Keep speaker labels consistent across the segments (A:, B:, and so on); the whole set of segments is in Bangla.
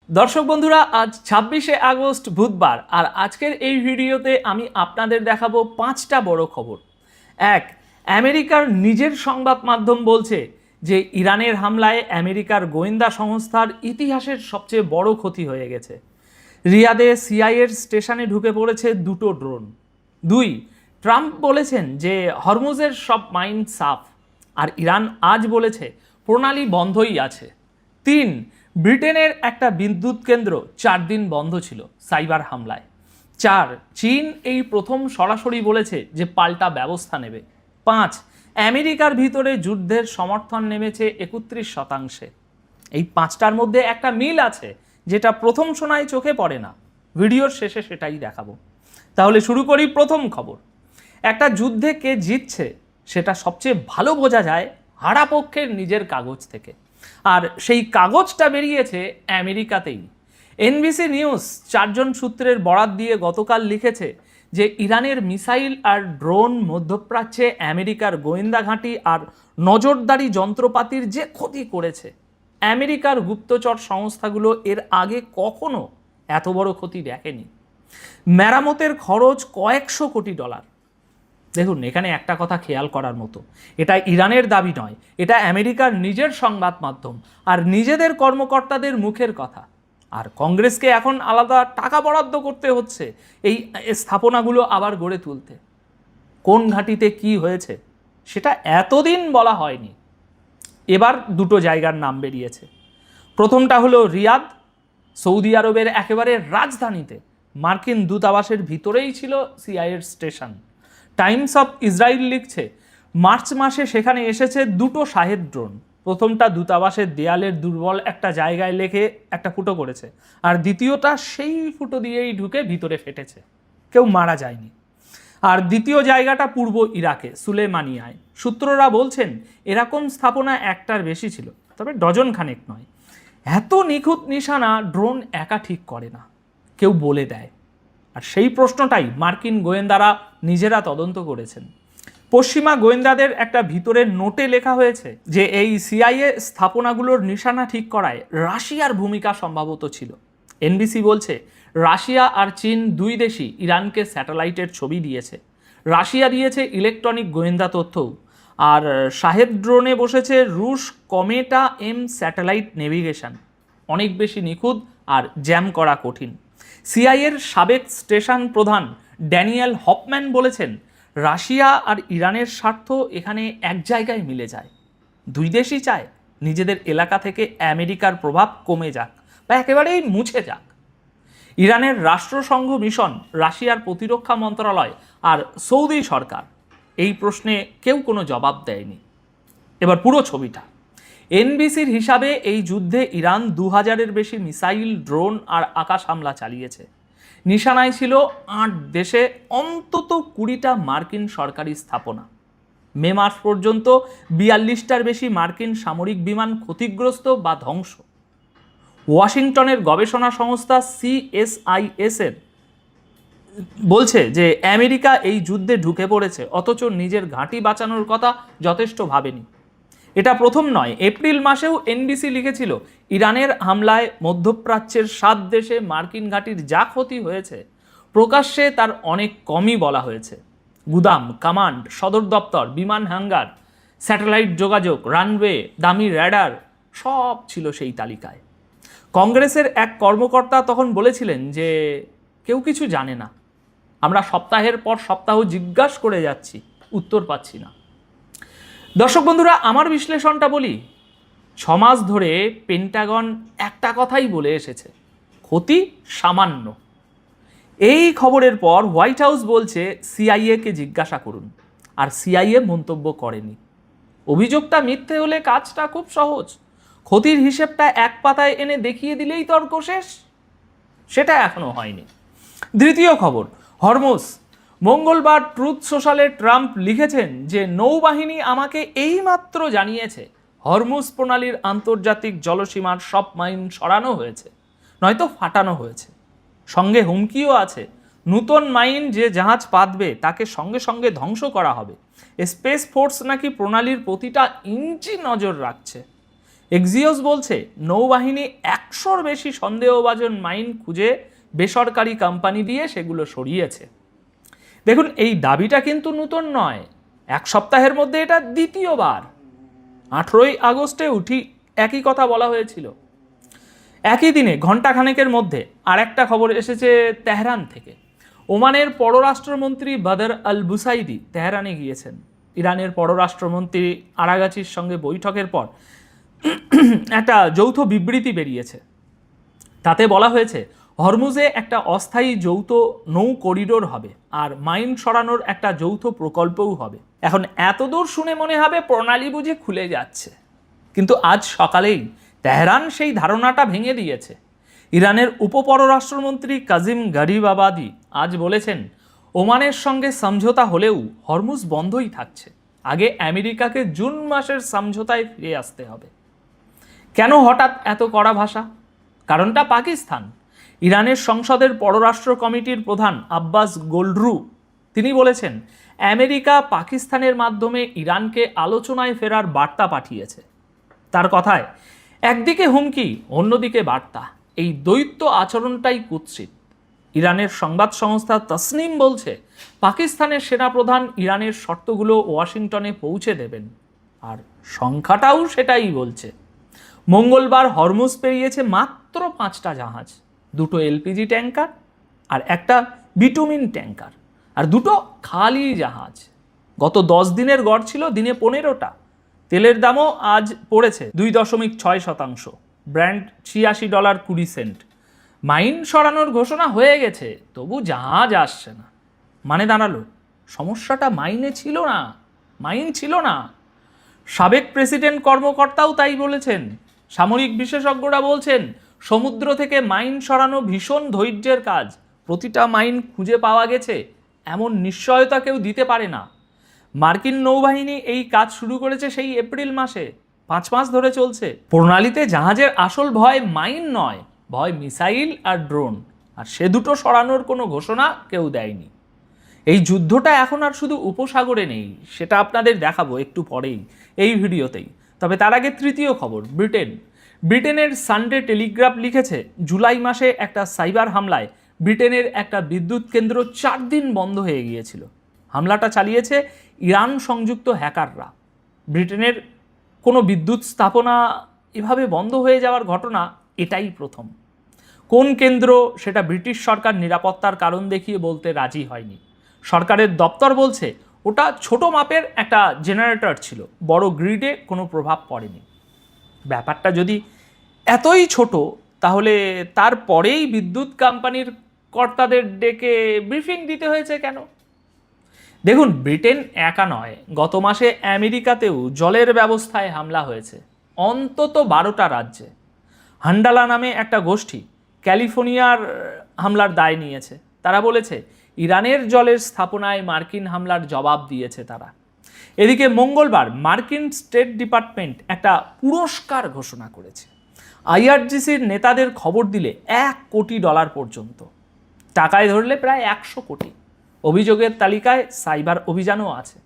A: দর্শক বন্ধুরা, আজ 26শে আগস্ট বুধবার, আর আজকের এই ভিডিওতে আমি আপনাদের দেখাবো 5টা বড় খবর। এক, আমেরিকার নিজের সংবাদ মাধ্যম বলছে যে ইরানের হামলায় আমেরিকার গোয়েন্দা সংস্থার ইতিহাসের সবচেয়ে বড় ক্ষতি হয়ে গেছে। রিয়াদে সিআইএর স্টেশনে ঢুকে পড়েছে দুটো ড্রোন। 2, ট্রাম্প বলেছেন যে হরমুজের সব মাইন সাফ, আর ইরান আজ বলেছে প্রণালী বন্ধই আছে। 3, ব্রিটেনের একটা বিদ্যুৎ কেন্দ্র 4 দিন বন্ধ ছিল সাইবার হামলায়। 4, চীন এই প্রথম সরাসরি বলেছে যে পাল্টা ব্যবস্থা নেবে। 5, আমেরিকার ভিতরে যুদ্ধের সমর্থন নেমেছে 31%। এই 5টার মধ্যে একটা মিল আছে যেটা প্রথম শোনায় চোখে পড়ে না। ভিডিওর শেষে সেটাই দেখাবো। তাহলে শুরু করি প্রথম খবর। একটা যুদ্ধে কে জিতছে সেটা সবচেয়ে ভালো বোঝা যায় হারা পক্ষের নিজের কাগজ থেকে, আর সেই কাগজটা বেরিয়েছে আমেরিকাতেই। এনবিসি নিউজ 4 জন সূত্রের বরাত দিয়ে গতকাল লিখেছে যে ইরানের মিসাইল আর ড্রোন মধ্যপ্রাচ্যে আমেরিকার গোয়েন্দা ঘাঁটি আর নজরদারি যন্ত্রপাতির যে ক্ষতি করেছে। আমেরিকার গুপ্তচর সংস্থাগুলো এর আগে কখনো এত বড় ক্ষতি দেখেনি। মেরামতের খরচ কয়েকশো কোটি ডলার। দেখুন, এখানে একটা কথা খেয়াল করার মতো, এটা ইরানের দাবি নয়, এটা আমেরিকার নিজের সংবাদ মাধ্যম আর নিজেদের কর্মকর্তাদের মুখের কথা। আর কংগ্রেসকে এখন আলাদা টাকা বরাদ্দ করতে হচ্ছে এই স্থাপনাগুলো আবার গড়ে তুলতে। কোন ঘাঁটিতে কি হয়েছে সেটা এতদিন বলা হয়নি। এবার দুটো জায়গার নাম বেরিয়েছে। প্রথমটা হলো রিয়াদ, সৌদি আরবের একেবারে রাজধানীতে। মার্কিন দূতাবাসের ভিতরেই ছিল সিআইএর স্টেশন। টাইমস অফ ইসরায়েল লিখছে মার্চ মাসে সেখানে এসেছে দুটো শাহেদ ড্রোন। প্রথমটা দূতাবাসের দেয়ালের দুর্বল একটা জায়গায় লেগে একটা ফুটো করেছে, আর দ্বিতীয়টা সেই ফুটো দিয়েই ঢুকে ভিতরে ফেটেছে, কেউ মারা যায়নি। আর দ্বিতীয় জায়গাটা পূর্ব ইরাকে সুলেমানিয়ায়। সূত্ররা বলছেন এরকম স্থাপনা একটার বেশি ছিল, তবে ডজন খানেক নয়। এত নিখুঁত নিশানা ড্রোন একা ঠিক করে না, কেউ বলে দেয়। আর সেই প্রশ্নটাই মার্কিন গোয়েন্দারা নিজেরা তদন্ত করেছেন। পশ্চিমা গোয়েন্দাদের একটা ভিতরের নোটে লেখা হয়েছে যে এই সিআইএ স্থাপনাগুলোর নিশানা ঠিক করায় রাশিয়ার ভূমিকা সম্ভবত ছিল। এনবিসি বলছে রাশিয়া আর চীন দুই দেশই ইরানকে স্যাটেলাইটের ছবি দিয়েছে। রাশিয়া দিয়েছে ইলেকট্রনিক গোয়েন্দা তথ্যও। আর শাহেদ ড্রোনে বসেছে রুশ কমেটা এম স্যাটেলাইট নেভিগেশন, অনেক বেশি নিখুঁত আর জ্যাম করা কঠিন। সিআইএর সাবেক স্টেশন প্রধান ড্যানিয়েল হফম্যান বলেছেন রাশিয়া আর ইরানের স্বার্থ এখানে এক জায়গায় মিলে যায়। দুই দেশই চায় নিজেদের এলাকা থেকে আমেরিকার প্রভাব কমে যাক বা একেবারেই মুছে যাক। ইরানের রাষ্ট্রসংঘ মিশন, রাশিয়ার প্রতিরক্ষা মন্ত্রণালয় আর সৌদি সরকার এই প্রশ্নে কেউ কোনো জবাব দেয়নি। এবার পুরো ছবিটা। এনবিসির হিসাবে এই যুদ্ধে ইরান 2000-এর বেশি মিসাইল, ড্রোন আর আকাশ হামলা চালিয়েছে। নিশানায় ছিল 8 দেশে অন্তত 20টা মার্কিন সরকারি স্থাপনা। মে মাস পর্যন্ত 42টার বেশি মার্কিন সামরিক বিমান ক্ষতিগ্রস্ত বা ধ্বংস। ওয়াশিংটনের গবেষণা সংস্থা সিএসআইএস-এর বলছে যে আমেরিকা এই যুদ্ধে ঢুকে পড়েছে অথচ নিজের ঘাঁটি বাঁচানোর কথা যথেষ্ট ভাবেনি। এটা প্রথম নয়, এপ্রিল মাসেও এনবিসি লিখেছিল ইরানের হামলায় মধ্যপ্রাচ্যের 7 দেশে মার্কিন ঘাঁটির যা ক্ষতি হয়েছে প্রকাশ্যে তার অনেক কমই বলা হয়েছে। গুদাম, কমান্ড, সদর দপ্তর, বিমান হ্যাঙ্গার, স্যাটেলাইট যোগাযোগ, রানওয়ে, দামি র্যাডার সব ছিল সেই তালিকায়। কংগ্রেসের এক কর্মকর্তা তখন বলেছিলেন যে কেউ কিছু জানে না, আমরা সপ্তাহের পর সপ্তাহ জিজ্ঞাসা করে যাচ্ছি, উত্তর পাচ্ছি না। দর্শক বন্ধুরা, আমার বিশ্লেষণটা বলি। 6 মাস ধরে পেন্টাগন একটা কথাই বলে এসেছে, ক্ষতি সামান্য। এই খবরের পর হোয়াইট হাউস বলছে সিআইএকে জিজ্ঞাসা করুন, আর সিআইএ মন্তব্য করেনি। অভিযোগটা মিথ্যে হলে কাজটা খুব সহজ, ক্ষতির হিসেবটা এক পাতায় এনে দেখিয়ে দিলেই তর্ক শেষ। সেটা এখনো হয়নি। দ্বিতীয় খবর, হরমুজ। মঙ্গলবার ট্রুথ সোশ্যালে ট্রাম্প লিখেছেন যে নৌবাহিনী আমাকে এইমাত্র জানিয়েছে হরমুজ প্রণালীর আন্তর্জাতিক জলসীমার সব মাইন সরানো হয়েছে, নয়তো ফাটানো হয়েছে। সঙ্গে হুমকিও আছে, নূতন মাইন যে জাহাজ পাতবে তাকে সঙ্গে সঙ্গে ধ্বংস করা হবে। স্পেস ফোর্স নাকি প্রণালীর প্রতিটা ইঞ্চি নজর রাখছে। এক্সিওস বলছে নৌবাহিনী 100-র বেশি সন্দেহভাজন মাইন খুঁজে বেসরকারি কোম্পানি দিয়ে সেগুলো সরিয়েছে। দেখুন, এই দাবিটা কিন্তু নতুন নয়, এক সপ্তাহের মধ্যে এটা দ্বিতীয়বার। 18ই আগস্টে একই কথা বলা হয়েছিল। একই দিনে ঘণ্টাখানেকের মধ্যে আর একটা খবর এসেছে তেহরান থেকে। ওমানের পররাষ্ট্রমন্ত্রী বদর আল বুসাইদি তেহরানে গিয়েছেন। ইরানের পররাষ্ট্রমন্ত্রী আরাগাচির সঙ্গে বৈঠকের পর একটা যৌথ বিবৃতি বেরিয়েছে। তাতে বলা হয়েছে হরমুজে একটা অস্থায়ী যৌথ নৌ করিডোর হবে আর মাইন সরানোর একটা যৌথ প্রকল্পও হবে। এখন এতদূর শুনে মনে হবে প্রণালী বুঝে খুলে যাচ্ছে, কিন্তু আজ সকালেই তেহরান সেই ধারণাটা ভেঙে দিয়েছে। ইরানের উপপররাষ্ট্রমন্ত্রী কাজিম গারিবাবাদি আজ বলেছেন ওমানের সঙ্গে সমঝোতা হলেও হরমুজ বন্ধই থাকছে, আগে আমেরিকাকে জুন মাসের সমঝোতায় ফিরে আসতে হবে। কেন হঠাৎ এত কড়া ভাষা? কারণটা পাকিস্তান। ইরানের সংসদের পররাষ্ট্র কমিটির প্রধান আব্বাস গোলরু তিনি বলেছেন আমেরিকা পাকিস্তানের মাধ্যমে ইরানকে আলোচনায় ফেরার বার্তা পাঠিয়েছে। তার কথায় একদিকে হুমকি, অন্যদিকে বার্তা, এই দ্বৈত আচরণটাই কুৎসিত। ইরানের সংবাদ সংস্থা তসনিম বলছে পাকিস্তানের সেনাপ্রধান ইরানের শর্তগুলো ওয়াশিংটনে পৌঁছে দেবেন, আর সংখ্যাটাও সেটাই বলছে। মঙ্গলবার হরমুজ পেরিয়েছে মাত্র 5টা জাহাজ, 2টো এলপিজি ট্যাঙ্কার আর একটা বিটুমিন ট্যাঙ্কার, আর 2টো খালি জাহাজ। গত 10 দিনের গড় ছিল দিনে 15টা। তেলের দামও আজ পড়েছে 2.6%, ব্র্যান্ড $86.20। মাইন সরানোর ঘোষণা হয়ে গেছে, তবু জাহাজ আসছে না। মানে দাঁড়ালো সমস্যাটা মাইনে ছিল না, মাইন ছিল না। সাবেক প্রেসিডেন্ট কর্মকর্তাও তাই বলেছেন। সামরিক বিশেষজ্ঞরা বলছেন সমুদ্র থেকে মাইন সরানো ভীষণ ধৈর্যের কাজ, প্রতিটা মাইন খুঁজে পাওয়া গেছে এমন নিশ্চয়তা কেউ দিতে পারে না। মার্কিন নৌবাহিনী এই কাজ শুরু করেছে সেই এপ্রিল মাসে, 5 মাস ধরে চলছে। প্রণালীতে জাহাজের আসল ভয় মাইন নয়, ভয় মিসাইল আর ড্রোন, আর সে দুটো সরানোর কোনো ঘোষণা কেউ দেয়নি। এই যুদ্ধটা এখন আর শুধু উপসাগরে নেই, সেটা আপনাদের দেখাবো একটু পরেই এই ভিডিওতেই। তবে তার আগে তৃতীয় খবর, ব্রিটেনের সানডে টেলিগ্রাফ লিখেছে জুলাই মাসে একটা সাইবার হামলায় ব্রিটেনের একটা বিদ্যুৎ কেন্দ্র 4 দিন বন্ধ হয়ে গিয়েছিল। হামলাটা চালিয়েছে ইরান সংযুক্ত হ্যাকাররা। ব্রিটেনের কোনো বিদ্যুৎ স্থাপনা এভাবে বন্ধ হয়ে যাওয়ার ঘটনা এটাই প্রথম। কোন কেন্দ্র সেটা ব্রিটিশ সরকার নিরাপত্তার কারণ দেখিয়ে বলতে রাজি হয়নি। সরকারের দপ্তর বলছে ওটা ছোট মাপের একটা জেনারেটর ছিল, বড় গ্রিডে কোনো প্রভাব পড়েনি। ব্যাপারটা যদি এতই ছোট, তাহলে তারপরেই বিদ্যুৎ কোম্পানির কর্তাদের ডেকে ব্রিফিং দিতে হয়েছে কেন? দেখুন, ব্রিটেন একা নয়, গত মাসে আমেরিকাতেও জলের ব্যবস্থায় হামলা হয়েছে, অন্তত 12টা রাজ্যে। হান্ডালা নামে একটা গোষ্ঠী ক্যালিফোর্নিয়ার হামলার দায় নিয়েছে। তারা বলেছে ইরানের জলের স্থাপনায় মার্কিন হামলার জবাব দিয়েছে তারা। এদিকে মঙ্গলবার মার্কিন স্টেট ডিপার্টমেন্ট একটা পুরস্কার ঘোষণা করেছে। আইআরজিসির নেতাদের খবর দিলে $1 কোটি পর্যন্ত, টাকায় ধরলে প্রায় 100 কোটি। অভিযোগের তালিকায় সাইবার অভিযানও আছে।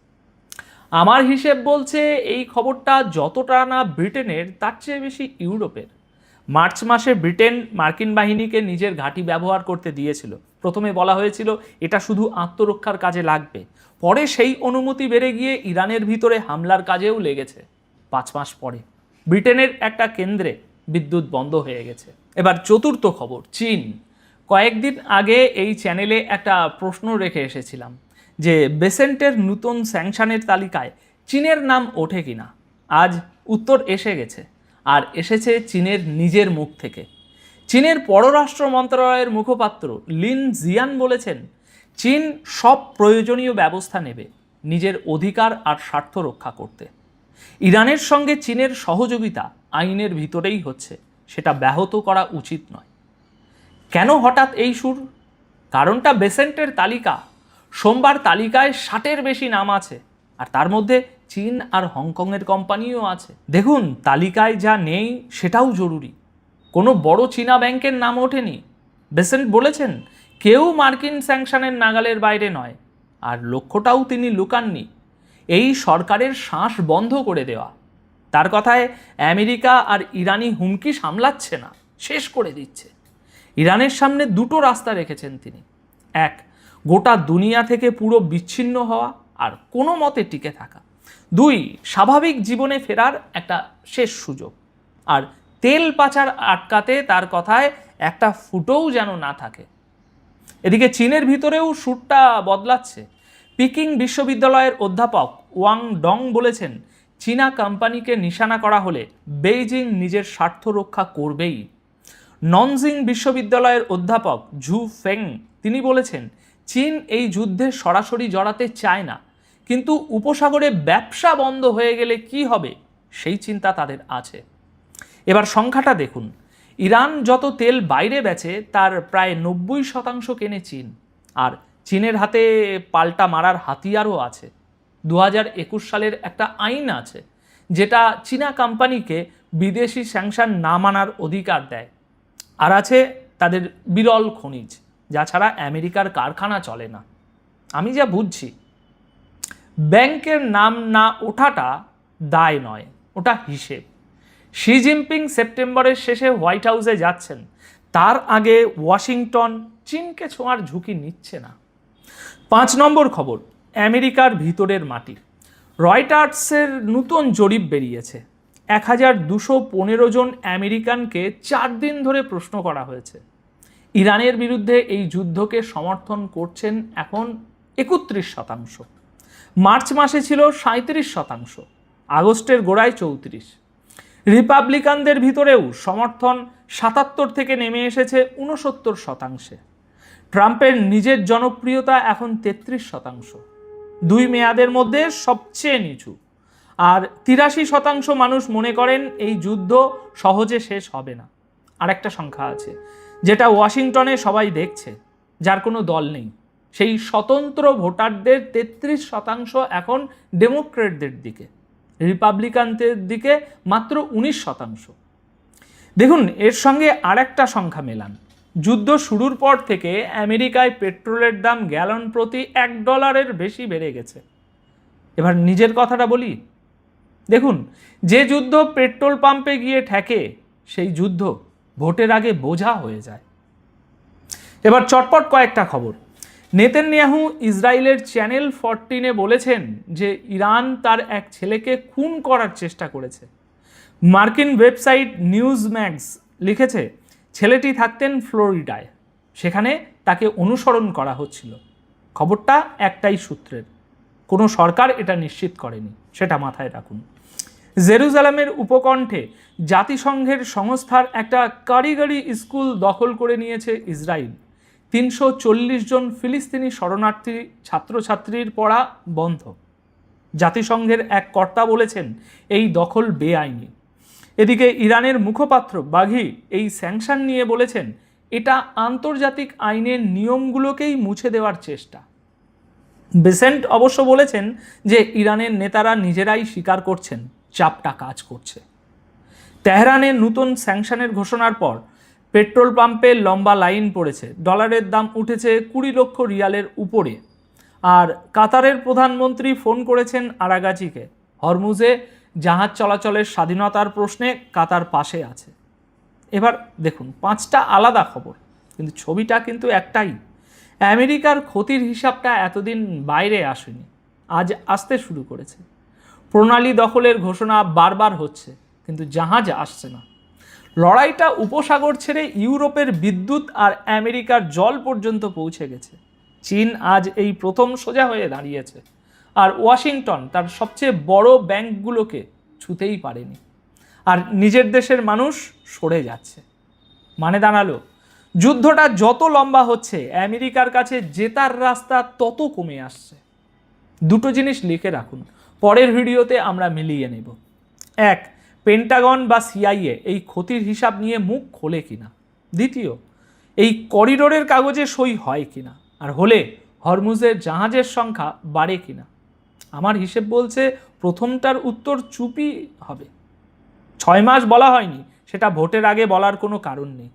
A: আমার হিসেব বলছে এই খবরটা যতটা না ব্রিটেনের, তার চেয়ে বেশি ইউরোপের। মার্চ মাসে ব্রিটেন মার্কিন বাহিনীকে নিজের ঘাঁটি ব্যবহার করতে দিয়েছিল। প্রথমে বলা হয়েছিল এটা শুধু আত্মরক্ষার কাজে লাগবে, পরে সেই অনুমতি বেড়ে গিয়ে ইরানের ভিতরে হামলার কাজেও লেগেছে। 5 মাস পরে ব্রিটেনের একটা কেন্দ্রে বিদ্যুৎ বন্ধ হয়ে গেছে। এবার চতুর্থ খবর, চীন। কয়েকদিন আগে এই চ্যানেলে একটা প্রশ্ন রেখে এসেছিলাম যে বেসেন্টের নতুন স্যাংশনের তালিকায় চীনের নাম ওঠে কিনা। আজ উত্তর এসে গেছে, আর এসেছে চীনের নিজের মুখ থেকে। চীনের পররাষ্ট্র মন্ত্রণালয়ের মুখপাত্র লিন জিয়ান বলেছেন চীন সব প্রয়োজনীয় ব্যবস্থা নেবে নিজের অধিকার আর স্বার্থ রক্ষা করতে। ইরানের সঙ্গে চীনের সহযোগিতা আইনের ভিতরেই হচ্ছে, সেটা ব্যাহত করা উচিত নয়। কেন হঠাৎ এই সুর? কারণটা বেসেন্টের তালিকা। সোমবার তালিকায় 60-এর বেশি নাম আছে, আর তার মধ্যে চীন আর হংকংয়ের কোম্পানিও আছে। দেখুন, তালিকায় যা নেই সেটাও জরুরি। কোনো বড় চীনা ব্যাংকের নাম ওঠেনি। বেসেন্ট বলেছেন কেউ মার্কিন স্যাংশনের নাগালের বাইরে নয়, আর লক্ষ্যটাও তিনি লুকাননি, এই সরকারের শ্বাস বন্ধ করে দেওয়া। তার কথায় আমেরিকা আর ইরানি হুমকি সামলাচ্ছে না, শেষ করে দিচ্ছে। ইরানের সামনে দুটো রাস্তা রেখেছেন তিনি। এক, গোটা দুনিয়া থেকে পুরো বিচ্ছিন্ন হওয়া আর কোনো মতে টিকে থাকা। দুই, স্বাভাবিক জীবনে ফেরার একটা শেষ সুযোগ। আর তেল পাচার আটকাতে তার কথায় একটা ফুটোও যেন না থাকে। এদিকে চীনের ভিতরেও সুরটা বদলাচ্ছে। পিকিং বিশ্ববিদ্যালয়ের অধ্যাপক ওয়াং ডং বলেছেন, চীনা কোম্পানিকে নিশানা করা হলে বেইজিং নিজের স্বার্থ রক্ষা করবেই। ননজিং বিশ্ববিদ্যালয়ের অধ্যাপক ঝু ফেং তিনি বলেছেন, চীন এই যুদ্ধে সরাসরি জড়াতে চায় না, কিন্তু উপসাগরে ব্যবসা বন্ধ হয়ে গেলে কি হবে সেই চিন্তা তাদের আছে। এবার সংখ্যাটা দেখুন, ইরান যত তেল বাইরে বেচে তার প্রায় 90% কেনে চীন। আর চীনের হাতে পাল্টা মারার হাতিয়ারও আছে। 2021 সালের একটা আইন আছে যেটা চীনা কোম্পানিকে বিদেশি স্যাংশন না মানার অধিকার দেয়। আর আছে তাদের বিরল খনিজ, যা ছাড়া আমেরিকার কারখানা চলে না। আমি যা বুঝছি, ব্যাংকের নাম না ওঠাটা দায় নয়, ওটা হিসেব। শি জিনপিং সেপ্টেম্বরের শেষে হোয়াইট হাউসে যাচ্ছেন, তার আগে ওয়াশিংটন চীনকে ছোঁয়ার ঝুঁকি নিচ্ছে না। 5 নম্বর খবর, আমেরিকার ভিতরের মাটি। রয়টার্সের নতুন জরিপ বেরিয়েছে। 1215 জন আমেরিকানকে 4 দিন ধরে প্রশ্ন করা হয়েছে। ইরানের বিরুদ্ধে এই যুদ্ধকে সমর্থন করছেন এখন 31%। মার্চ মাসে ছিল 37%, আগস্টের গোড়ায় 34। রিপাবলিকানদের ভিতরেও সমর্থন 77 থেকে নেমে এসেছে 69%। ট্রাম্পের নিজের জনপ্রিয়তা এখন 33%, 2 মেয়াদের মধ্যে সবচেয়ে নিচু। আর 83% মানুষ মনে করেন এই যুদ্ধ সহজে শেষ হবে না। আরেকটা সংখ্যা আছে যেটা ওয়াশিংটনে সবাই দেখছে, যার কোনো দল নেই। সেই স্বতন্ত্র ভোটারদের 33% এখন ডেমোক্রেটদের দিকে, রিপাবলিকানদের দিকে মাত্র 19%। দেখুন, এর সঙ্গে আরেকটা সংখ্যা মেলান। যুদ্ধ শুরুর পর থেকে আমেরিকায় পেট্রোলের দাম গ্যালন প্রতি $1 বেশি বেড়ে গেছে। এবার নিজের কথাটা বলি, দেখুন, যে যুদ্ধ পেট্রোল পাম্পে গিয়ে ঠেকে সেই যুদ্ধ ভোটের আগে বোঝা হয়ে যায়। এবার চটপট কয়েকটা খবর। নেতানিয়াহু ইসরায়েলের চ্যানেল 14-এ বলেছেন যে ইরান তার এক ছেলেকে খুন করার চেষ্টা করেছে। মার্কিন ওয়েবসাইট নিউজম্যাক্স লিখেছে, ছেলেটি থাকতেন ফ্লোরিডায়, সেখানে তাকে অনুসরণ করা হচ্ছিল। খবরটা একটাই সূত্রের, কোনো সরকার এটা নিশ্চিত করেনি, সেটা মাথায় রাখুন। জেরুজালেমের উপকণ্ঠে জাতিসংঘের সংস্থার একটা কারিগরি স্কুল দখল করে নিয়েছে ইসরায়েল। 340 জন ফিলিস্তিনি শরণার্থী ছাত্রছাত্রীর পড়া বন্ধ। জাতিসংঘের এক কর্তা বলেছেন এই দখল বেআইনি। এদিকে ইরানের মুখপাত্র বাঘি এই স্যাংশন নিয়ে বলেছেন এটা আন্তর্জাতিক আইনের নিয়মগুলোকেই মুছে দেওয়ার চেষ্টা। বেসেন্ট অবশ্য বলেছেন যে ইরানের নেতারা নিজেরাই স্বীকার করছেন চাপটা কাজ করছে। তেহরানের নতুন স্যাংশনের ঘোষণার পর পেট্রোল পাম্পে লম্বা লাইন পড়েছে, ডলারের দাম উঠেছে 20 লক্ষ রিয়ালের উপরে। আর কাতারের প্রধানমন্ত্রী ফোন করেছেন আরাগাচিকে। হরমুজে জাহাজ চলাচলের স্বাধীনতার প্রশ্নে কাতার পাশে আছে। এবার দেখুন 5টা আলাদা খবর, কিন্তু ছবিটা কিন্তু একটাই। আমেরিকার ক্ষতির হিসাবটা এতদিন বাইরে আসেনি, আজ আসতে শুরু করেছে। প্রণালী দখলের ঘোষণা বারবার হচ্ছে, কিন্তু জাহাজ আসছে না। লড়াইটা উপসাগর ছেড়ে ইউরোপের বিদ্যুৎ আর আমেরিকার জল পর্যন্ত পৌঁছে গেছে। চীন আজ এই প্রথম সোজা হয়ে দাঁড়িয়েছে, আর ওয়াশিংটন তার সবচেয়ে বড় ব্যাংকগুলোকে ছুঁতেই পারেনি। আর নিজের দেশের মানুষ সরে যাচ্ছে। মানে দাঁড়ালো, যুদ্ধটা যত লম্বা হচ্ছে আমেরিকার কাছে জেতার রাস্তা তত কমে আসছে। দুটো জিনিস লিখে রাখুন, পরের ভিডিওতে আমরা মিলিয়ে নেব। 1, পেন্টাগন বা সিআইএ এই ক্ষতির হিসাব নিয়ে মুখ খোলে কিনা। 2, এই করিডোরের কাগজে সই হয় কিনা, আর হলে হরমুজের জাহাজের সংখ্যা বাড়ে কিনা। আমার হিসেব বলছে প্রথমটার উত্তর চুপই হবে। 6 মাস বলা হয়নি, সেটা ভোটের আগে বলার কোনো কারণ নেই।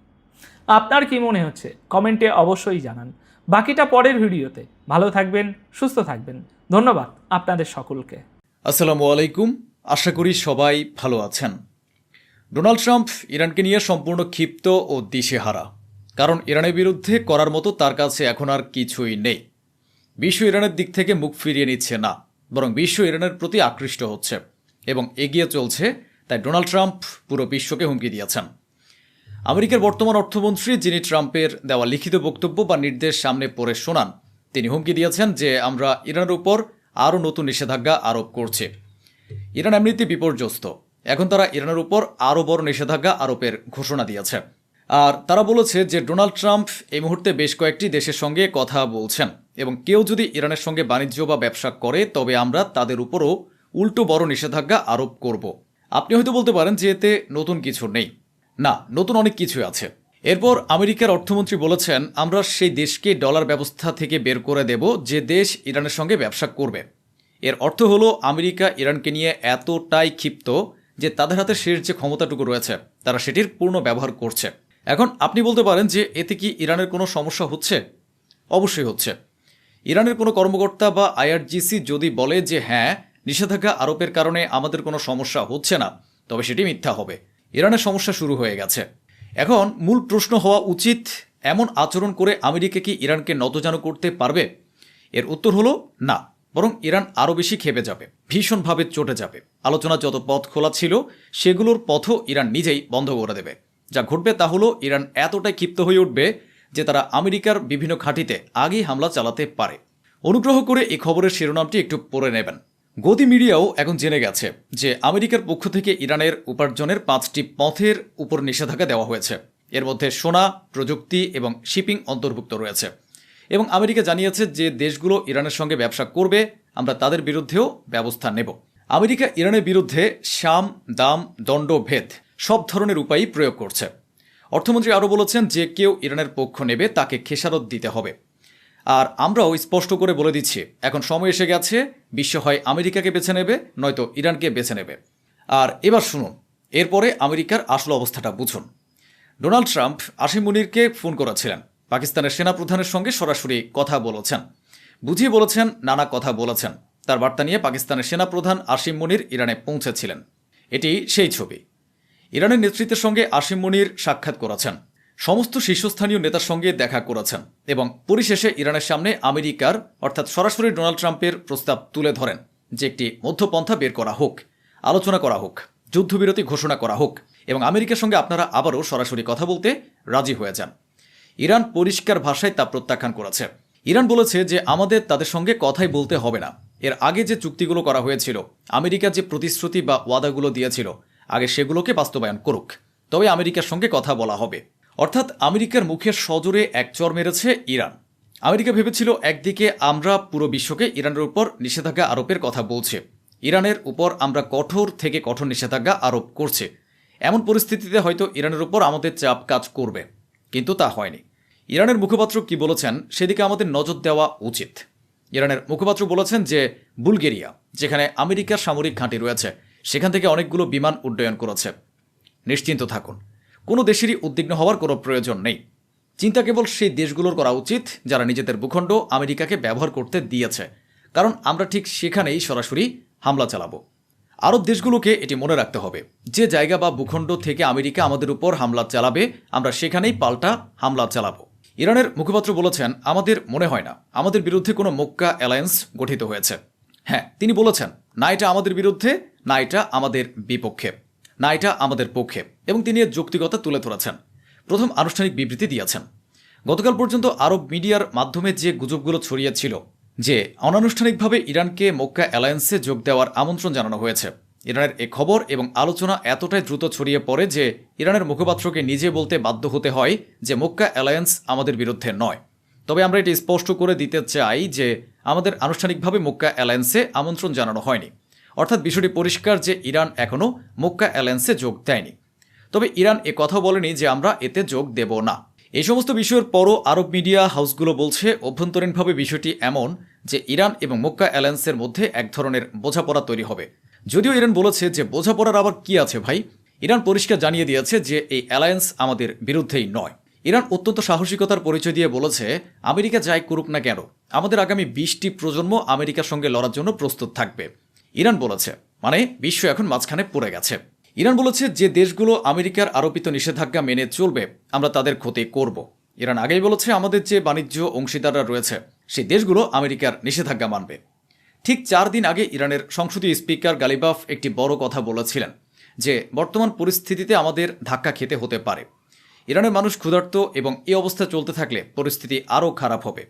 A: আপনার কি মনে হচ্ছে কমেন্টে অবশ্যই জানান। বাকিটা পরের ভিডিওতে। ভালো থাকবেন, সুস্থ থাকবেন। ধন্যবাদ আপনাদের সকলকে।
B: আসসালামু আলাইকুম। আশা করি সবাই ভালো আছেন। ডোনাল্ড ট্রাম্প ইরানকে নিয়ে সম্পূর্ণ ক্ষিপ্ত ও দিশেহারা, কারণ ইরানের বিরুদ্ধে করার মতো তার কাছে এখন আর কিছুই নেই। বিশ্ব ইরানের দিক থেকে মুখ ফিরিয়ে নিচ্ছে না, বরং বিশ্ব ইরানের প্রতি আকৃষ্ট হচ্ছে এবং এগিয়ে চলছে। তাই ডোনাল্ড ট্রাম্প পুরো বিশ্বকে হুমকি দিয়েছেন। আমেরিকার বর্তমান অর্থমন্ত্রী, যিনি ট্রাম্পের দেওয়া লিখিত বক্তব্য বা নির্দেশ সামনে পড়ে শোনান, তিনি হুমকি দিয়েছেন যে আমরা ইরানের উপর আরও নতুন নিষেধাজ্ঞা আরোপ করছি। ইরান এমনিতে বিপর্যস্ত, এখন তারা ইরানের উপর আরও বড় নিষেধাজ্ঞা আরোপের ঘোষণা দিয়েছে। আর তারা বলেছে যে ডোনাল্ড ট্রাম্প এই মুহূর্তে বেশ কয়েকটি দেশের সঙ্গে কথা বলছেন এবং কেউ যদি ইরানের সঙ্গে বাণিজ্য বা ব্যবসা করে তবে আমরা তাদের উপরও উল্টো বড় নিষেধাজ্ঞা আরোপ করব। আপনি হয়তো বলতে পারেন যে এতে নতুন কিছু নেই। না, নতুন অনেক কিছু আছে। এরপর আমেরিকার অর্থমন্ত্রী বলেছেন আমরা সেই দেশকে ডলার ব্যবস্থা থেকে বের করে দেব যে দেশ ইরানের সঙ্গে ব্যবসা করবে। এর অর্থ হলো আমেরিকা ইরানকে নিয়ে এতটাই ক্ষিপ্ত যে তাদের হাতে শেষ যে ক্ষমতাটুকু রয়েছে তারা সেটির পূর্ণ ব্যবহার করছে। এখন আপনি বলতে পারেন যে এতে কি ইরানের কোনো সমস্যা হচ্ছে? অবশ্যই হচ্ছে। ইরানের কোনো কর্মকর্তা বা আইআরজিসি যদি বলে যে হ্যাঁ, নিষেধাজ্ঞা আরোপের কারণে আমাদের কোনো সমস্যা হচ্ছে না, তবে সেটি মিথ্যা হবে। ইরানের সমস্যা শুরু হয়ে গেছে। এখন মূল প্রশ্ন হওয়া উচিত, এমন আচরণ করে আমেরিকা কি ইরানকে নতজানু করতে পারবে? এর উত্তর হলো না, বরং ইরান আরও বেশি ক্ষেপে যাবে, ভীষণভাবে চটে যাবে। আলোচনার যত পথ খোলা ছিল সেগুলোর পথও ইরান নিজেই বন্ধ করে দেবে। যা ঘটবে তা হলো ইরান এতটাই ক্ষিপ্ত হয়ে উঠবে যে তারা আমেরিকার বিভিন্ন ঘাঁটিতে আগেই হামলা চালাতে পারে। অনুগ্রহ করে এই খবরের শিরোনামটি একটু পড়ে নেবেন। গদি মিডিয়াও এখন জেনে গেছে যে আমেরিকার পক্ষ থেকে ইরানের উপার্জনের 5টি পথের উপর নিষেধাজ্ঞা দেওয়া হয়েছে। এর মধ্যে সোনা, প্রযুক্তি এবং শিপিং অন্তর্ভুক্ত রয়েছে। এবং আমেরিকা জানিয়েছে যে দেশগুলো ইরানের সঙ্গে ব্যবসা করবে আমরা তাদের বিরুদ্ধেও ব্যবস্থা নেব। আমেরিকা ইরানের বিরুদ্ধে সাম, দাম, দণ্ড, ভেদ সব ধরনের উপায়ই প্রয়োগ করছে। অর্থমন্ত্রী আরও বলেছেন যে কেউ ইরানের পক্ষ নেবে তাকে খেসারত দিতে হবে। আর আমরাও স্পষ্ট করে বলে দিচ্ছি, এখন সময় এসে গেছে, বিশ্ব হয় আমেরিকাকে বেছে নেবে নয়তো ইরানকে বেছে নেবে। আর এবার শুনুন, এরপরে আমেরিকার আসল অবস্থাটা বুঝুন। ডোনাল্ড ট্রাম্প আসিম মুনিরকে ফোন করেছিলেন, পাকিস্তানের সেনাপ্রধানের সঙ্গে সরাসরি কথা বলেছেন, বুঝিয়ে বলেছেন, নানা কথা বলেছেন। তার বার্তা নিয়ে পাকিস্তানের সেনাপ্রধান আসিম মুনির ইরানে পৌঁছেছিলেন। এটি সেই ছবি। ইরানের নেতৃত্বের সঙ্গে আসিম মুনির সাক্ষাৎ করেছেন, সমস্ত শীর্ষস্থানীয় নেতার সঙ্গে দেখা করেছেন এবং পরিশেষে ইরানের সামনে আমেরিকার অর্থাৎ সরাসরি ডোনাল্ড ট্রাম্পের প্রস্তাব তুলে ধরেন যে একটি মধ্যপন্থা বের করা হোক, আলোচনা করা হোক, যুদ্ধবিরতি ঘোষণা করা হোক এবং আমেরিকার সঙ্গে আপনারা আবারও সরাসরি কথা বলতে রাজি হয়ে যান। ইরান পরিষ্কার ভাষায় তা প্রত্যাখ্যান করেছে। ইরান বলেছে যে আমাদের তাদের সঙ্গে কথাই বলতে হবে না। এর আগে যে চুক্তিগুলো করা হয়েছিল, আমেরিকা যে প্রতিশ্রুতি বা ওয়াদাগুলো দিয়েছিল, আগে সেগুলোকে বাস্তবায়ন করুক, তবে আমেরিকার সঙ্গে কথা বলা হবে। অর্থাৎ আমেরিকার মুখের সজোরে এক চর মেরেছে ইরান। আমেরিকা ভেবেছিল একদিকে আমরা পুরো বিশ্বকে ইরানের উপর নিষেধাজ্ঞা আরোপের কথা বলছে, ইরানের উপর আমরা কঠোর থেকে কঠোর নিষেধাজ্ঞা আরোপ করছে, এমন পরিস্থিতিতে হয়তো ইরানের উপর আমাদের চাপ কাজ করবে। কিন্তু তা হয়নি। ইরানের মুখপাত্র কি বলেছেন সেদিকে আমাদের নজর দেওয়া উচিত। ইরানের মুখপাত্র বলেছেন যে বুলগেরিয়া, যেখানে আমেরিকার সামরিক ঘাঁটি রয়েছে, সেখান থেকে অনেকগুলো বিমান উড্ডয়ন করেছে। নিশ্চিন্ত থাকুন, কোনো দেশেরই উদ্বিগ্ন হওয়ার কোনো প্রয়োজন নেই। চিন্তা কেবল সেই দেশগুলোর করা উচিত যারা নিজেদের ভূখণ্ড আমেরিকাকে ব্যবহার করতে দিয়েছে, কারণ আমরা ঠিক সেখানেই সরাসরি হামলা চালাবো। আরব দেশগুলোকে এটি মনে রাখতে হবে, যে জায়গা বা ভূখণ্ড থেকে আমেরিকা আমাদের উপর হামলা চালাবে আমরা সেখানেই পাল্টা হামলা চালাবো। ইরানের মুখপাত্র বলেছেন, আমাদের মনে হয় না আমাদের বিরুদ্ধে কোনো মক্কা অ্যালায়েন্স গঠিত হয়েছে। হ্যাঁ, তিনি বলেছেন, না এটা আমাদের বিরুদ্ধে, না এটা আমাদের বিপক্ষে, না এটা আমাদের পক্ষে, এবং তিনি এর যৌক্তিকতা তুলে ধরেছেন। প্রথম আনুষ্ঠানিক বিবৃতি দিয়েছেন। গতকাল পর্যন্ত আরব মিডিয়ার মাধ্যমে যে গুজবগুলো ছড়িয়েছিল যে অনানুষ্ঠানিকভাবে ইরানকে মক্কা অ্যালায়েন্সে যোগ দেওয়ার আমন্ত্রণ জানানো হয়েছে, ইরানের এ খবর এবং আলোচনা এতটাই দ্রুত ছড়িয়ে পড়ে যে ইরানের মুখপাত্রকে নিজে বলতে বাধ্য হতে হয় যে মক্কা অ্যালায়েন্স আমাদের বিরুদ্ধে নয়। তবে আমরা এটি স্পষ্ট করে দিতে চাই যে আমাদের আনুষ্ঠানিকভাবে মক্কা অ্যালায়েন্সে আমন্ত্রণ জানানো হয়নি। অর্থাৎ বিষয়টি পরিষ্কার যে ইরান এখনও মক্কা অ্যালায়েন্সে যোগ দেয়নি। তবে ইরান এ কথা বলেনি যে আমরা এতে যোগ দেব না। এই সমস্ত বিষয়ের পরও আরব মিডিয়া হাউসগুলো বলছে অভ্যন্তরীণভাবে বিষয়টি এমন যে ইরান এবং মক্কা অ্যালায়েন্সের মধ্যে এক ধরনের বোঝাপড়া তৈরি হবে। যদিও ইরান বলেছে যে বোঝাপড়ার আবার কি আছে ভাই, ইরান পরিষ্কার জানিয়ে দিয়েছে যে এই অ্যালায়েন্স আমাদের বিরুদ্ধেই নয়। ইরান অত্যন্ত সাহসিকতার পরিচয় দিয়ে বলেছে, আমেরিকা যাই করুক না কেন আমাদের আগামী 20টি প্রজন্ম আমেরিকার সঙ্গে লড়ার জন্য প্রস্তুত থাকবে। ইরান বলেছে মানে বিশ্ব এখন মাঝখানে পড়ে গেছে। ইরান বলেছে যে দেশগুলো আমেরিকার আরোপিত নিষেধাজ্ঞা মেনে চলবে আমরা তাদের ক্ষতি করব। ইরান আগেই বলেছে আমাদের যে বাণিজ্য অংশীদাররা রয়েছে সেই দেশগুলো আমেরিকার নিষেধাজ্ঞা মানবে। ঠিক 4 দিন আগে ইরানের সংসদীয় স্পিকার গালিবাফ একটি বড় কথা বলেছিলেন যে বর্তমান পরিস্থিতিতে আমাদের ধাক্কা খেতে হতে পারে। ইরানের মানুষ ক্ষুধার্ত এবং এই অবস্থা চলতে থাকলে পরিস্থিতি আরও খারাপ হবে।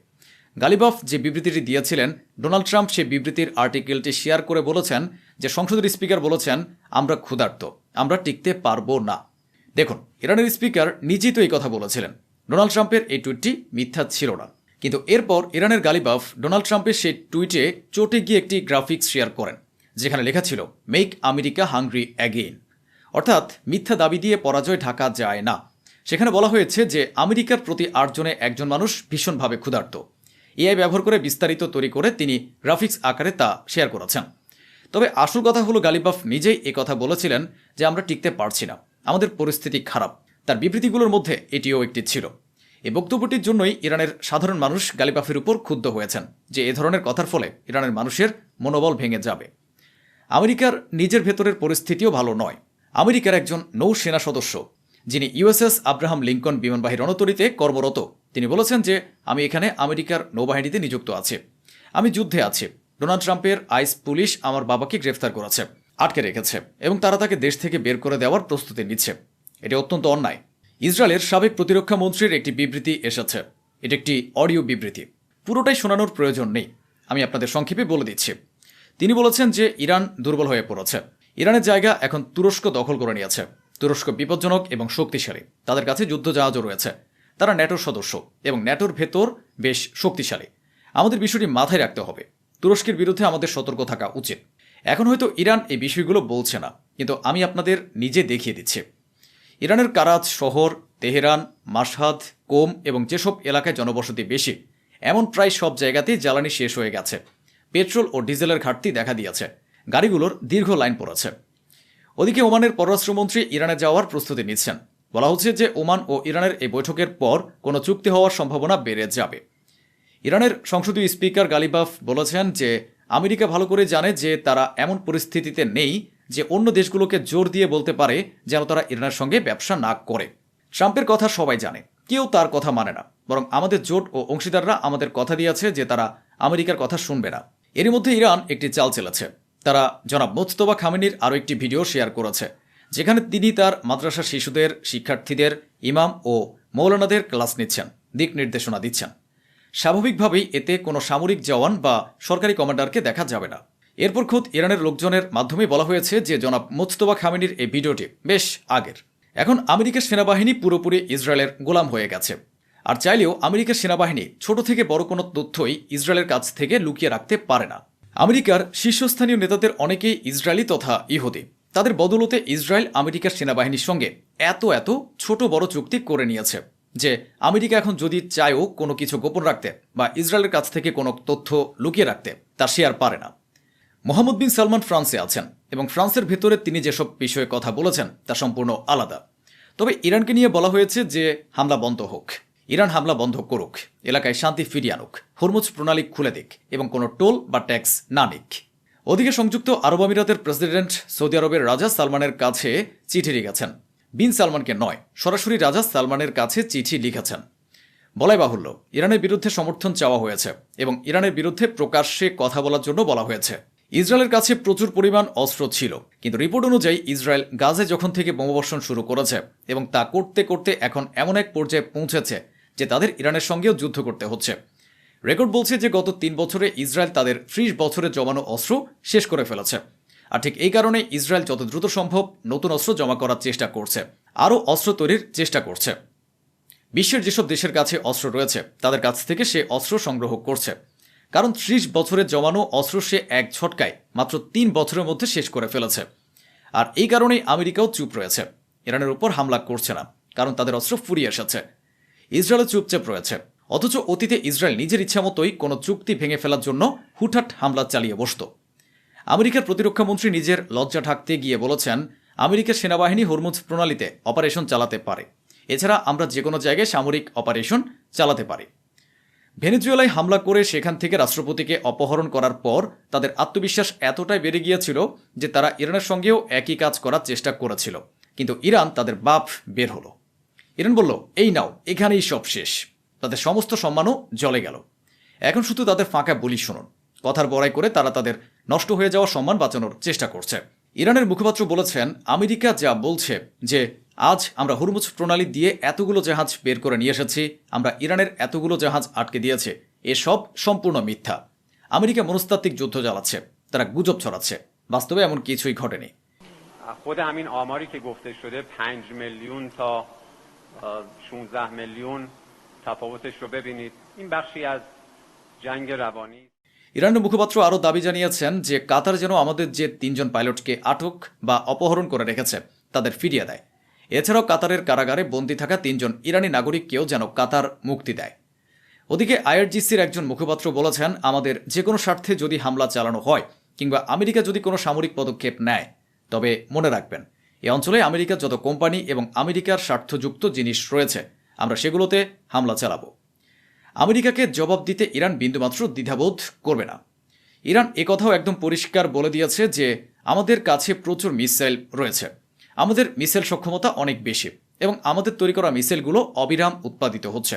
B: গালিবাফ যে বিবৃতিটি দিয়েছিলেন, ডোনাল্ড ট্রাম্প সেই বিবৃতির আর্টিকেলটি শেয়ার করে বলেছেন যে সংসদের স্পিকার বলেছেন আমরা ক্ষুধার্ত, আমরা টিকতে পারবো না। দেখুন, ইরানের স্পিকার নিজেই তো এই কথা বলেছিলেন। ডোনাল্ড ট্রাম্পের এই টুইটটি মিথ্যা ছিল না। কিন্তু এরপর ইরানের গালিবাফ ডোনাল্ড ট্রাম্পের সেই টুইটে চটে গিয়ে একটি গ্রাফিক্স শেয়ার করেন যেখানে লেখা ছিল মেক আমেরিকা হাংরি অ্যাগেইন, অর্থাৎ মিথ্যা দাবি দিয়ে পরাজয় ঢাকা যায় না। সেখানে বলা হয়েছে যে আমেরিকার প্রতি 8 জনে একজন মানুষ ভীষণভাবে ক্ষুধার্ত। এআই ব্যবহার করে বিস্তারিত তৈরি করে তিনি গ্রাফিক্স আকারে তা শেয়ার করেছেন। তবে আসল কথা হলো গালিবাফ নিজেই কথা বলেছিলেন যে আমরা টিকতে পারছি না, আমাদের পরিস্থিতি খারাপ। তার বিবৃতিগুলোর মধ্যে এটিও একটি ছিল। এই বক্তব্যটির জন্যই ইরানের সাধারণ মানুষ গালিবাফের উপর ক্ষুব্ধ হয়েছেন যে এ ধরনের কথার ফলে ইরানের মানুষের মনোবল ভেঙে যাবে। আমেরিকার নিজের ভেতরের পরিস্থিতিও ভালো নয়। আমেরিকার একজন নৌসেনা সদস্য যিনি ইউএসএস আব্রাহাম লিঙ্কন বিমানবাহী রণতরীতে কর্মরত, তিনি বলেছেন যে আমি এখানে আমেরিকার নৌবাহিনীতে নিযুক্ত আছি, আমি যুদ্ধে আছি। ডোনাল্ড ট্রাম্পের আইস পুলিশ আমার বাবাকে গ্রেফতার করেছে, আটকে রেখেছে এবং তারা তাকে দেশ থেকে বের করে দেওয়ার প্রস্তুতি নিচ্ছে। এটি অত্যন্ত অন্যায়। ইসরায়েলের সাবেক প্রতিরক্ষা মন্ত্রীর একটি বিবৃতি এসেছে। এটি একটি অডিও বিবৃতি, পুরোটাই শোনানোর প্রয়োজন নেই, আমি আপনাদের সংক্ষেপে বলে দিচ্ছি। তিনি বলেছেন যে ইরান দুর্বল হয়ে পড়েছে, ইরানের জায়গা এখন তুরস্ক দখল করে নিয়েছে। তুরস্ক বিপজ্জনক এবং শক্তিশালী, তাদের কাছে যুদ্ধজাহাজও রয়েছে, তারা ন্যাটোর সদস্য এবং ন্যাটোর ভেতর বেশ শক্তিশালী। আমাদের বিষয়টি মাথায় রাখতে হবে, তুরস্কের বিরুদ্ধে আমাদের সতর্ক থাকা উচিত। এখন হয়তো ইরান এই বিষয়গুলো বলছে না, কিন্তু আমি আপনাদের নিজে দেখিয়ে দিচ্ছি। ইরানের কারাচ শহর, তেহরান, মাশহাদ, কোম এবং যেসব এলাকায় জনবসতি বেশি এমন প্রায় সব জায়গাতেই জ্বালানি শেষ হয়ে গেছে। পেট্রোল ও ডিজেলের ঘাটতি দেখা দিয়েছে, গাড়িগুলোর দীর্ঘ লাইন পড়েছে। ওদিকে ওমানের পররাষ্ট্রমন্ত্রী ইরানে যাওয়ার প্রস্তুতি নিচ্ছেন। বলা হচ্ছে যে ওমান ও ইরানের এই বৈঠকের পর কোনো চুক্তি হওয়ার সম্ভাবনা বেড়ে যাবে। ইরানের সংসদীয় স্পিকার গালিবাফ বলেছেন যে আমেরিকা ভালো করে জানে যে তারা এমন পরিস্থিতিতে নেই যে অন্য দেশগুলোকে জোর দিয়ে বলতে পারে যেন তারা ইরানের সঙ্গে ব্যবসা না করে। ট্রাম্পের কথা সবাই জানে, কেউ তার কথা মানে না, বরং আমাদের জোট ও অংশীদাররা আমাদের কথা দিয়েছে যে তারা আমেরিকার কথা শুনবে না। এরই মধ্যে ইরান একটি চাল চেলেছে। তারা জনাব মোজতবা খামেনির আরও একটি ভিডিও শেয়ার করেছে যেখানে তিনি তার মাদ্রাসা শিশুদের, শিক্ষার্থীদের, ইমাম ও মৌলানাদের ক্লাস নিচ্ছেন, দিক নির্দেশনা দিচ্ছেন। স্বাভাবিকভাবেই এতে কোনো সামরিক জওয়ান বা সরকারি কমান্ডারকে দেখা যাবে না। এরপর খোদ ইরানের লোকজনের মাধ্যমে বলা হয়েছে যে জনাব মোজতবা খামেনির এই ভিডিওটি বেশ আগের। এখন আমেরিকার সেনাবাহিনী পুরোপুরি ইসরায়েলের গোলাম হয়ে গেছে। আর চাইলেও আমেরিকার সেনাবাহিনী ছোট থেকে বড় কোনো তথ্যই ইসরায়েলের কাছ থেকে লুকিয়ে রাখতে পারে না। আমেরিকার শীর্ষস্থানীয় নেতাদের অনেকেই ইসরায়েলি তথা ইহুদি। তাদের বদৌলতে ইসরায়েল আমেরিকার সেনাবাহিনীর সঙ্গে এত ছোট বড় চুক্তি করে নিয়েছে যে আমেরিকা এখন যদি চায়ও কোনো কিছু গোপন রাখতে বা ইসরায়েলের কাছ থেকে কোনো তথ্য লুকিয়ে রাখতে তা সে আর পারে না। মোহাম্মদ বিন সালমান ফ্রান্সে আছেন এবং ফ্রান্সের ভেতরে তিনি যেসব বিষয়ে কথা বলেছেন তা সম্পূর্ণ আলাদা। তবে ইরানকে নিয়ে বলা হয়েছে যে হামলা বন্ধ হোক, ইরান হামলা বন্ধ করুক, এলাকায় শান্তি ফিরিয়ে আনুক, হরমুজ প্রণালী খুলে দিক এবং কোনো টোল বা ট্যাক্স না নিক। ওদিকে সংযুক্ত আরব আমিরাতের প্রেসিডেন্ট সৌদি আরবের রাজা সালমানের কাছে চিঠি লিখেছেন। বিন সালমানকে নয়, সরাসরি রাজা সালমানের কাছে চিঠি লিখেছেন। বলাই বাহুল্য, ইরানের বিরুদ্ধে সমর্থন চাওয়া হয়েছে এবং ইরানের বিরুদ্ধে প্রকাশ্যে কথা বলার জন্য বলা হয়েছে। ইসরায়েলের কাছে প্রচুর পরিমাণ অস্ত্র ছিল, কিন্তু রিপোর্ট অনুযায়ী ইসরায়েল গাজে যখন থেকে বোমাবর্ষণ শুরু করেছে এবং তা করতে করতে এখন এমন এক পর্যায়ে পৌঁছেছে যে তাদের ইরানের সঙ্গেও যুদ্ধ করতে হচ্ছে। রেকর্ড বলছে যে গত 3 বছরে ইসরায়েল তাদের 30 বছরে জমানো অস্ত্র শেষ করে ফেলেছে। আর ঠিক এই কারণে ইসরায়েল যত দ্রুত সম্ভব নতুন অস্ত্র জমা করার চেষ্টা করছে, আরও অস্ত্র তৈরির চেষ্টা করছে। বিশ্বের যেসব দেশের কাছে অস্ত্র রয়েছে তাদের কাছ থেকে সে অস্ত্র সংগ্রহ করছে, কারণ 30 বছরের জমানো অস্ত্র সে এক ঝটকায় মাত্র 3 বছরের মধ্যে শেষ করে ফেলেছে। আর এই কারণেই আমেরিকাও চুপ রয়েছে, ইরানের উপর হামলা করছে না, কারণ তাদের অস্ত্র ফুরিয়ে এসেছে। ইসরায়েলও চুপচাপ রয়েছে, অথচ অতীতে ইসরায়েল নিজের ইচ্ছামতোই কোনো চুক্তি ভেঙে ফেলার জন্য হুটহাট হামলা চালিয়ে বসত। আমেরিকার প্রতিরক্ষামন্ত্রী নিজের লজ্জা ঢাকতে গিয়ে বলেছেন আমেরিকার সেনাবাহিনী হরমুজ প্রণালীতে অপারেশন চালাতে পারে, এছাড়া আমরা যে কোনো জায়গায় সামরিক অপারেশন চালাতে পারি। ভেনেজুয়েলায় হামলা করে সেখান থেকে রাষ্ট্রপতিকে অপহরণ করার পর তাদের আত্মবিশ্বাস এতটাই বেড়ে গিয়েছিল যে তারা ইরানের সঙ্গেও একই কাজ করার চেষ্টা করেছিল, কিন্তু ইরান তাদের বাপ বের হলো। ইরান বলল, এই নাও, এখানেই সব শেষ। তাদের সমস্ত সম্মানও জলে গেল। এখন শুধু তাদের ফাঁকা বলি শুনুন। কথার বড়াই করে তারা তাদের নষ্ট হয়ে যাওয়া সম্মান বাঁচানোর চেষ্টা করছে। ইরানের মুখপাত্র বলেছেন, আমেরিকা যা বলছে যে আজ আমরা হুরমুজ প্রণালী দিয়ে এতগুলো জাহাজ বের করে নিয়ে এসেছি, আমরা ইরানের এতগুলো জাহাজ আটকে দিয়েছে, এসব সম্পূর্ণ মিথ্যা। আমেরিকা মনস্তাত্ত্বিক যুদ্ধ চালাচ্ছে, তারা গুজব ছড়াচ্ছে। বাস্তবে এমন কিছুই ঘটেনি।
C: خود همین آماری که گفته شده 5 میلیون تا 16 میلیون تفاوتش رو ببینید. این بخشی از جنگ روانی.
B: ইরানের মুখপাত্র আরও দাবি জানিয়েছেন যে কাতার যেন আমাদের যে 3 জন পাইলটকে আটক বা অপহরণ করে রেখেছে তাদের ফিরিয়ে দেয়। এছাড়াও কাতারের কারাগারে বন্দী থাকা 3 জন ইরানি নাগরিককেও যেন কাতার মুক্তি দেয়। ওদিকে আইআরজিসির একজন মুখপাত্র বলেছেন, আমাদের যে কোনো স্বার্থে যদি হামলা চালানো হয় কিংবা আমেরিকা যদি কোনো সামরিক পদক্ষেপ নেয়, তবে মনে রাখবেন এ অঞ্চলে আমেরিকার যত কোম্পানি এবং আমেরিকার স্বার্থযুক্ত জিনিস রয়েছে, আমরা সেগুলোতে হামলা চালাবো। আমেরিকাকে জবাব দিতে ইরান বিন্দুমাত্র দ্বিধাবোধ করবে না। ইরান একথাও একদম পরিষ্কার বলে দিয়েছে যে আমাদের কাছে প্রচুর মিসাইল রয়েছে, আমাদের মিসাইল সক্ষমতা অনেক বেশি এবং আমাদের তৈরি করা মিসাইলগুলো অবিরাম উৎপাদিত হচ্ছে।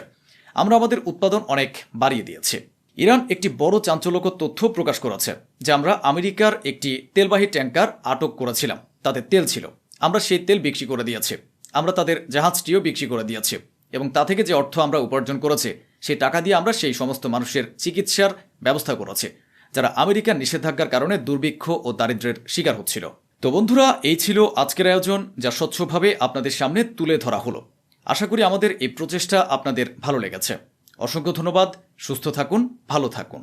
B: আমরা আমাদের উৎপাদন অনেক বাড়িয়ে দিয়েছি। ইরান একটি বড় চাঞ্চল্যকর তথ্য প্রকাশ করেছে যে আমরা আমেরিকার একটি তেলবাহী ট্যাঙ্কার আটক করেছিলাম, তাতে তেল ছিল, আমরা সেই তেল বিক্রি করে দিয়েছি। আমরা তাদের জাহাজটিও বিক্রি করে দিয়েছি এবং তা থেকে যে অর্থ আমরা উপার্জন করেছি সেই টাকা দিয়ে আমরা সেই সমস্ত মানুষের চিকিৎসার ব্যবস্থা করেছি যারা আমেরিকার নিষেধাজ্ঞার কারণে দুর্ভিক্ষ ও দারিদ্র্যের শিকার হচ্ছিল। তো বন্ধুরা, এই ছিল আজকের আয়োজন, যা স্বচ্ছভাবে আপনাদের সামনে তুলে ধরা হলো। আশা করি আমাদের এই প্রচেষ্টা আপনাদের ভালো লেগেছে। অসংখ্য ধন্যবাদ। সুস্থ থাকুন, ভালো থাকুন।